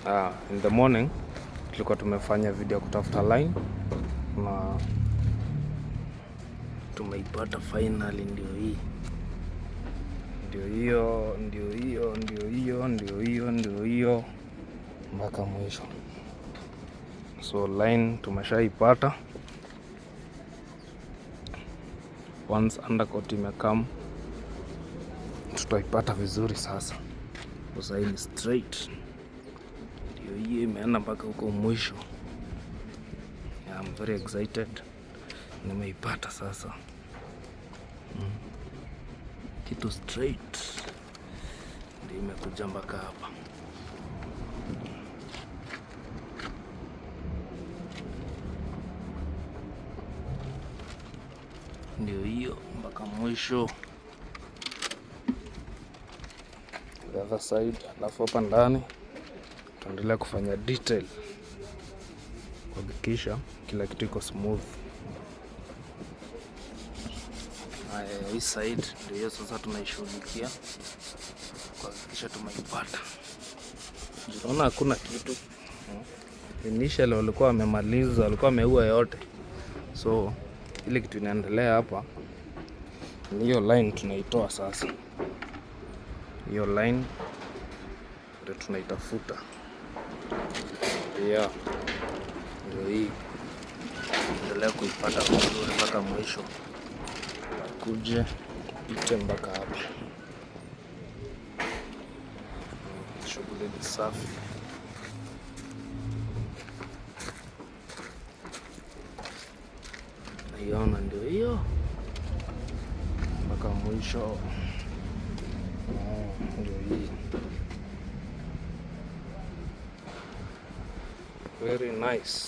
In the morning tulikuwa tumefanya video kutafuta line na tumeipata finally. Ndio hiyo mpaka mwisho. So line tumeshaipata. Once undercoat imekam tutaipata vizuri sasa. Sasa hii ni straight. Ndio hiyo imeenda mpaka huko mwisho. I'm very excited. Nimeipata sasa. Kitu straight. Ndio imekuja mpaka hapa. Ndio hiyo mpaka mwisho. The other side, alafu hapa ndani tuendelea kufanya detail kuhakikisha kila kitu iko smooth. Hii side ndio hiyo sasa tunaishughulikia kuhakikisha tumeipata. Unaona hakuna kitu. Initially walikuwa wamemaliza, walikuwa wameua yote. So ile kitu inaendelea hapa ni hiyo line tunaitoa sasa. Hiyo line ndio tunaitafuta. Yeah. Ndio hii. Endelea kuipata vizuri mpaka mwisho. Kuje ipite mpaka hapa. Shughuli ni safi. Naiona ndio hiyo mpaka mwisho. Ndio hii. Very nice.